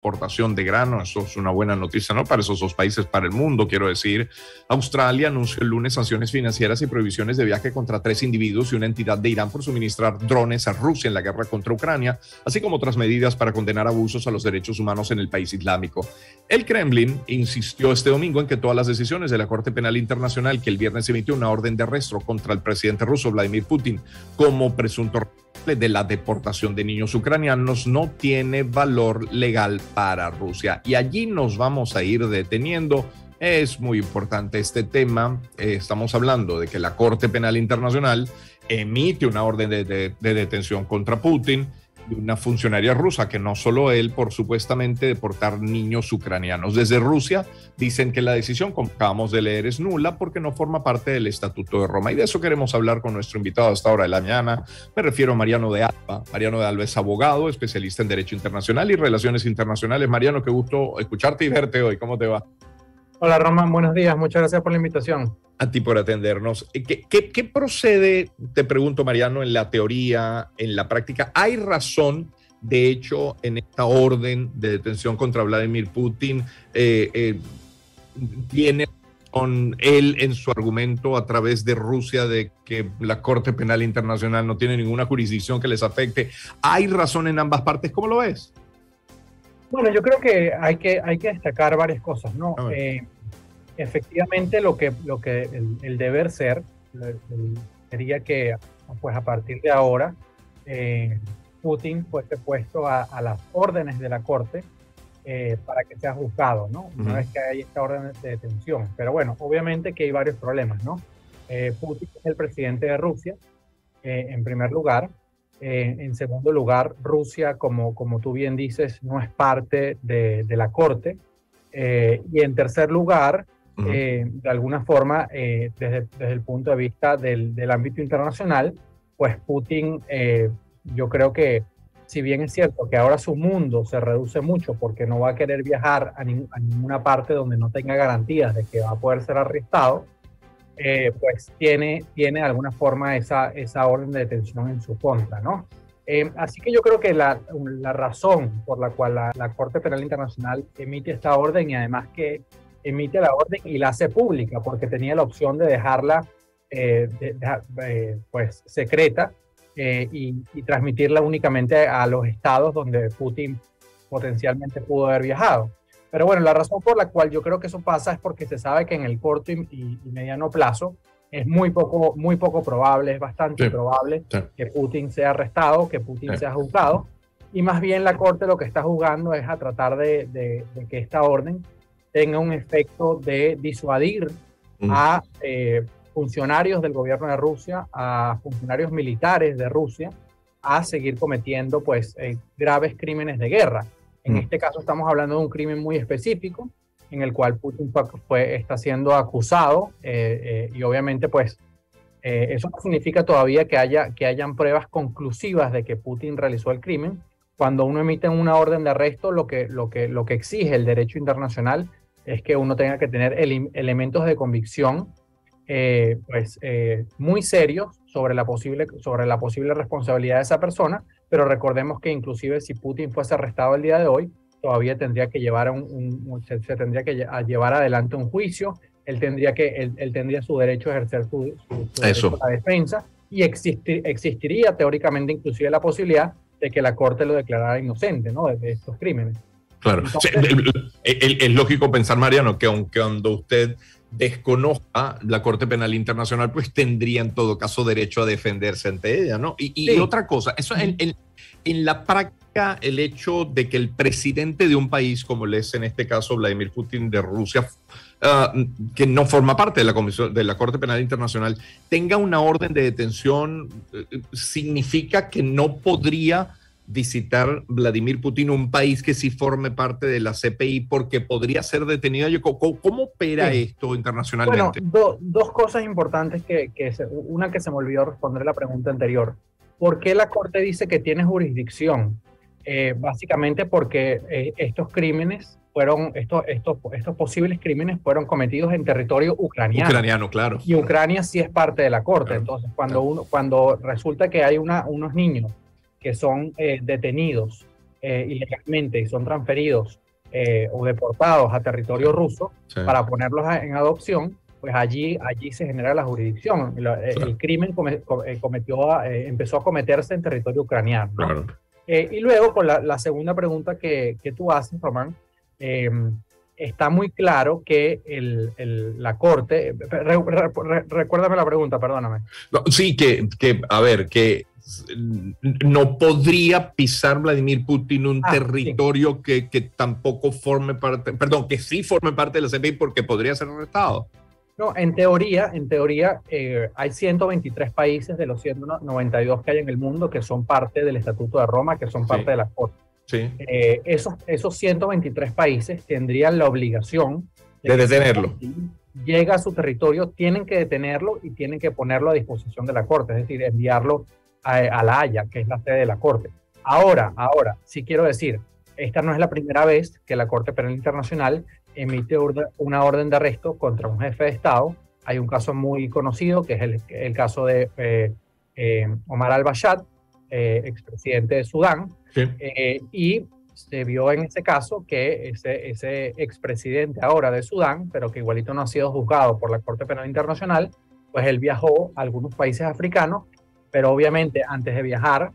exportación de grano. Eso es una buena noticia, ¿no? Para esos dos países, para el mundo, quiero decir. Australia anunció el lunes sanciones financieras y prohibiciones de viaje contra 3 individuos y una entidad de Irán por suministrar drones a Rusia en la guerra contra Ucrania, así como otras medidas para condenar abusos a los derechos humanos en el país islámico. El Kremlin insistió este domingo en que todas las decisiones de la Corte Penal Internacional, que el viernes emitió una orden de arresto contra el presidente ruso Vladimir Putin como presunto de la deportación de niños ucranianos, no tiene valor legal para Rusia. Y allí nos vamos a ir deteniendo. Es muy importante este tema. Estamos hablando de que la Corte Penal Internacional emite una orden de detención contra Putin, de una funcionaria rusa, que no solo él, por supuestamente deportar niños ucranianos. Desde Rusia dicen que la decisión, como acabamos de leer, es nula porque no forma parte del Estatuto de Roma. Y de eso queremos hablar con nuestro invitado a esta hora de la mañana. Me refiero a Mariano de Alba. Mariano de Alba es abogado, especialista en Derecho Internacional y Relaciones Internacionales. Mariano, qué gusto escucharte y verte hoy. ¿Cómo te va? Hola, Román, buenos días. Muchas gracias por la invitación. A ti por atendernos. ¿Qué procede, te pregunto, Mariano, en la teoría, en la práctica? ¿Hay razón, de hecho, en esta orden de detención contra Vladimir Putin? ¿Tiene con él en su argumento a través de Rusia de que la Corte Penal Internacional no tiene ninguna jurisdicción que les afecte? ¿Hay razón en ambas partes? ¿Cómo lo ves? Bueno, yo creo que hay que destacar varias cosas, ¿no? Efectivamente, lo que el deber ser sería que, pues a partir de ahora, Putin fuese puesto a las órdenes de la Corte para que sea juzgado, ¿no? Una vez que hay esta orden de detención. Pero bueno, obviamente que hay varios problemas, ¿no? Putin es el presidente de Rusia, en primer lugar. En segundo lugar, Rusia, como tú bien dices, no es parte de la Corte. Y en tercer lugar, de alguna forma, desde el punto de vista del ámbito internacional, pues Putin, yo creo que, si bien es cierto que ahora su mundo se reduce mucho porque no va a querer viajar a ninguna parte donde no tenga garantías de que va a poder ser arrestado, pues tiene de alguna forma esa orden de detención en su contra, ¿no? Así que yo creo que la razón por la cual la Corte Penal Internacional emite esta orden, y además que emite la orden y la hace pública, porque tenía la opción de dejarla pues secreta y transmitirla únicamente a los estados donde Putin potencialmente pudo haber viajado. Pero bueno, la razón por la cual yo creo que eso pasa es porque se sabe que en el corto y mediano plazo es muy poco probable, es bastante improbable que Putin sea arrestado, que Putin sea juzgado, y más bien la Corte lo que está jugando es a tratar de que esta orden tenga un efecto de disuadir a funcionarios del gobierno de Rusia, a funcionarios militares de Rusia, a seguir cometiendo pues graves crímenes de guerra. En este caso estamos hablando de un crimen muy específico en el cual Putin está siendo acusado y obviamente pues eso no significa todavía que hayan pruebas conclusivas de que Putin realizó el crimen. Cuando uno emite una orden de arresto, lo que exige el derecho internacional es que uno tenga que tener elementos de convicción muy serios sobre la posible responsabilidad de esa persona, pero recordemos que inclusive si Putin fuese arrestado el día de hoy, todavía tendría que llevar se tendría que llevar adelante un juicio, él tendría su derecho a ejercer su derecho a la defensa, y existiría teóricamente inclusive la posibilidad de que la Corte lo declarara inocente, ¿no?, de estos crímenes. Claro. Entonces, es lógico pensar, Mariano, que aunque cuando usted desconozca la Corte Penal Internacional, pues tendría en todo caso derecho a defenderse ante ella, ¿no? Y otra cosa, eso en la práctica, el hecho de que el presidente de un país, como le es en este caso Vladimir Putin de Rusia, que no forma parte de la Comisión de la Corte Penal Internacional, tenga una orden de detención, significa que no podría visitar Vladimir Putin un país que sí forme parte de la CPI porque podría ser detenido. ¿Cómo opera esto internacionalmente? Bueno, dos cosas importantes una que se me olvidó responder la pregunta anterior. ¿Por qué la Corte dice que tiene jurisdicción? Básicamente porque estos crímenes estos posibles crímenes fueron cometidos en territorio ucraniano. Ucraniano, claro. Y Ucrania sí es parte de la Corte. Claro. Entonces, cuando resulta que hay unos niños que son detenidos ilegalmente y son transferidos o deportados a territorio ruso para ponerlos en adopción, pues allí se genera la jurisdicción. El crimen empezó a cometerse en territorio ucraniano, ¿no? Claro. Y luego, con la segunda pregunta que tú haces, Román, está muy claro que la Corte... recuérdame la pregunta, perdóname. No, sí, a ver, que no podría pisar Vladimir Putin un territorio sí. que tampoco forme parte, perdón, que sí forme parte de la CPI porque podría ser arrestado. No, en teoría hay 123 países de los 192 que hay en el mundo que son parte del Estatuto de Roma, que son parte de la Corte. Sí. Esos 123 países tendrían la obligación de detenerlo. Llega a su territorio, tienen que detenerlo y tienen que ponerlo a disposición de la Corte, es decir, enviarlo a La Haya, que es la sede de la Corte. Ahora, sí quiero decir, esta no es la primera vez que la Corte Penal Internacional emite una orden de arresto contra un jefe de Estado. Hay un caso muy conocido, que es el caso de Omar al-Bashir, expresidente de Sudán, sí. Y se vio en ese caso que ese expresidente ahora de Sudán, pero que igualito no ha sido juzgado por la Corte Penal Internacional, pues él viajó a algunos países africanos, pero obviamente antes de viajar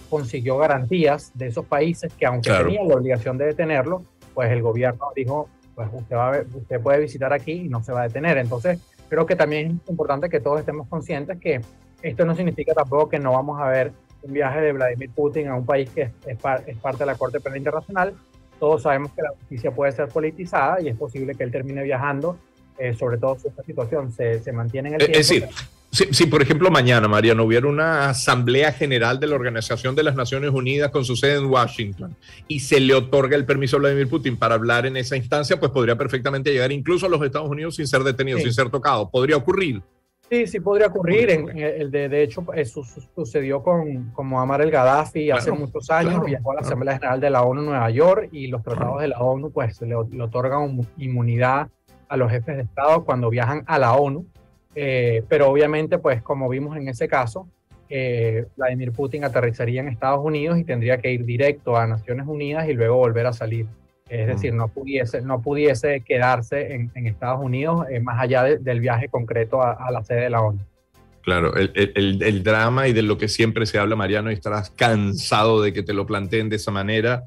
consiguió garantías de esos países que, aunque tenían la obligación de detenerlo, pues el gobierno dijo, pues usted puede visitar aquí y no se va a detener. Entonces creo que también es importante que todos estemos conscientes que esto no significa tampoco que no vamos a ver un viaje de Vladimir Putin a un país que es parte de la Corte Penal Internacional. Todos sabemos que la justicia puede ser politizada y es posible que él termine viajando, sobre todo si esta situación se mantiene en el tiempo. Es decir, si por ejemplo mañana, Mariano, hubiera una asamblea general de la Organización de las Naciones Unidas con su sede en Washington y se le otorga el permiso a Vladimir Putin para hablar en esa instancia, pues podría perfectamente llegar incluso a los Estados Unidos sin ser detenido, sin ser tocado. ¿Podría ocurrir? Sí, podría ocurrir. De hecho, eso sucedió con Muammar el-Gaddafi hace muchos años. Viajó a la Asamblea General de la ONU en Nueva York y los tratados de la ONU pues le otorgan inmunidad a los jefes de Estado cuando viajan a la ONU. Pero obviamente, pues como vimos en ese caso, Vladimir Putin aterrizaría en Estados Unidos y tendría que ir directo a Naciones Unidas y luego volver a salir. Es decir, no pudiese quedarse en Estados Unidos más allá del viaje concreto a la sede de la ONU. Claro, el drama y de lo que siempre se habla, Mariano, y estarás cansado de que te lo planteen de esa manera,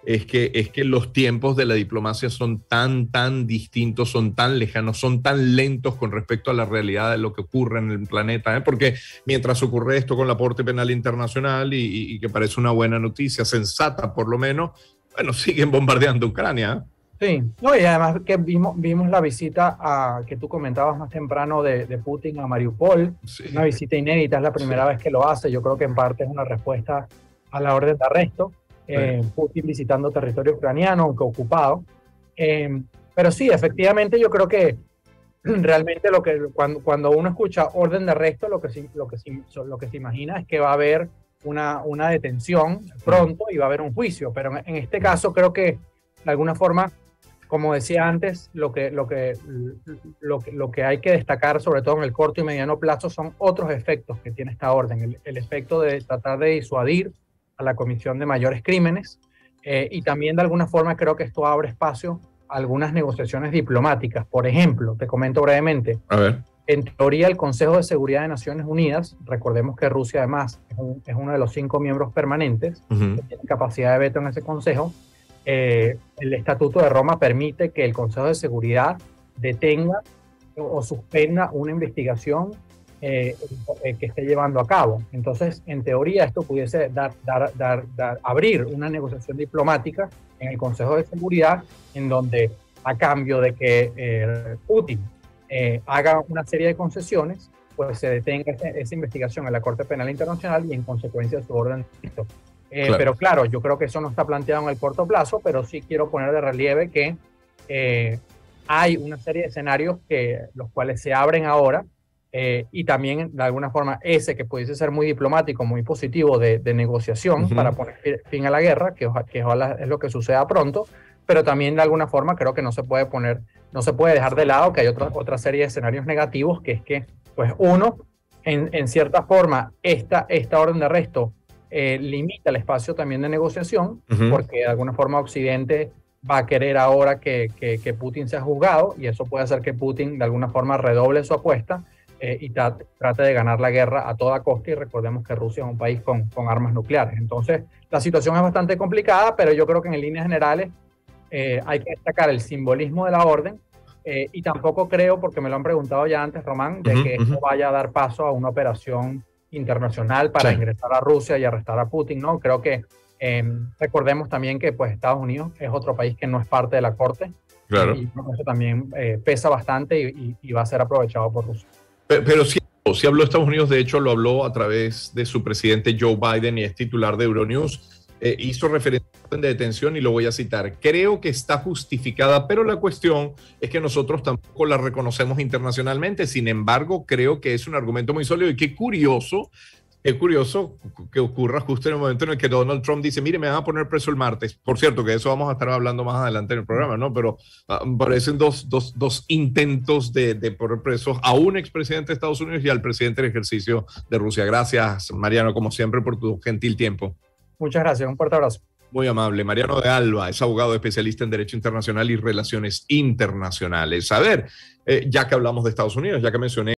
es que los tiempos de la diplomacia son tan distintos, son tan lejanos, son tan lentos con respecto a la realidad de lo que ocurre en el planeta, ¿eh? Porque mientras ocurre esto con la Corte Penal Internacional y que parece una buena noticia, sensata por lo menos, bueno, siguen bombardeando Ucrania. Sí, no, y además que vimos la visita que tú comentabas más temprano de Putin a Mariupol, sí. Una visita inédita, es la primera vez que lo hace. Yo creo que en parte es una respuesta a la orden de arresto. Putin visitando territorio ucraniano, aunque ocupado. Pero sí, efectivamente, yo creo que realmente cuando uno escucha orden de arresto, lo que se imagina es que va a haber una detención pronto y va a haber un juicio. Pero en este caso creo que de alguna forma, como decía antes, lo que hay que destacar, sobre todo en el corto y mediano plazo, son otros efectos que tiene esta orden. El efecto de tratar de disuadir a la comisión de mayores crímenes, y también de alguna forma creo que esto abre espacio a algunas negociaciones diplomáticas. Por ejemplo, te comento brevemente, en teoría el Consejo de Seguridad de Naciones Unidas, recordemos que Rusia además es uno de los 5 miembros permanentes que tienen capacidad de veto en ese consejo. El Estatuto de Roma permite que el Consejo de Seguridad detenga o suspenda una investigación que esté llevando a cabo. Entonces, en teoría, esto pudiese abrir una negociación diplomática en el Consejo de Seguridad, en donde, a cambio de que Putin haga una serie de concesiones, pues se detenga esa investigación en la Corte Penal Internacional y en consecuencia su orden. Claro. Pero claro, yo creo que eso no está planteado en el corto plazo, pero sí quiero poner de relieve que hay una serie de escenarios los cuales se abren ahora, y también de alguna forma ese que pudiese ser muy diplomático, muy positivo de negociación para poner fin a la guerra, que ojalá es lo que suceda pronto, pero también de alguna forma creo que no se puede dejar de lado que hay otra serie de escenarios negativos, que es que, pues uno, en cierta forma, esta orden de arresto limita el espacio también de negociación, Ujú. porque de alguna forma Occidente va a querer ahora que Putin sea juzgado, y eso puede hacer que Putin de alguna forma redoble su apuesta y trate de ganar la guerra a toda costa. Y recordemos que Rusia es un país con armas nucleares. Entonces, la situación es bastante complicada, pero yo creo que en líneas generales hay que destacar el simbolismo de la orden. Y tampoco creo, porque me lo han preguntado ya antes, Román, de que esto vaya a dar paso a una operación internacional para Sí, ingresar a Rusia y arrestar a Putin, ¿no? Creo que recordemos también que pues, Estados Unidos es otro país que no es parte de la Corte, claro. y eso también pesa bastante y va a ser aprovechado por Rusia. Pero sí habló Estados Unidos, de hecho lo habló a través de su presidente Joe Biden y es titular de Euronews. Hizo referencia a la orden de detención y lo voy a citar. Creo que está justificada, pero la cuestión es que nosotros tampoco la reconocemos internacionalmente. Sin embargo, creo que es un argumento muy sólido y qué curioso que ocurra justo en el momento en el que Donald Trump dice, mire, me van a poner preso el martes. Por cierto, que de eso vamos a estar hablando más adelante en el programa, ¿no? Pero parecen dos intentos de poner presos a un expresidente de Estados Unidos y al presidente del ejercicio de Rusia. Gracias, Mariano, como siempre, por tu gentil tiempo. Muchas gracias, un fuerte abrazo. Muy amable. Mariano de Alba es abogado especialista en Derecho Internacional y Relaciones Internacionales. A ver, ya que hablamos de Estados Unidos, ya que mencioné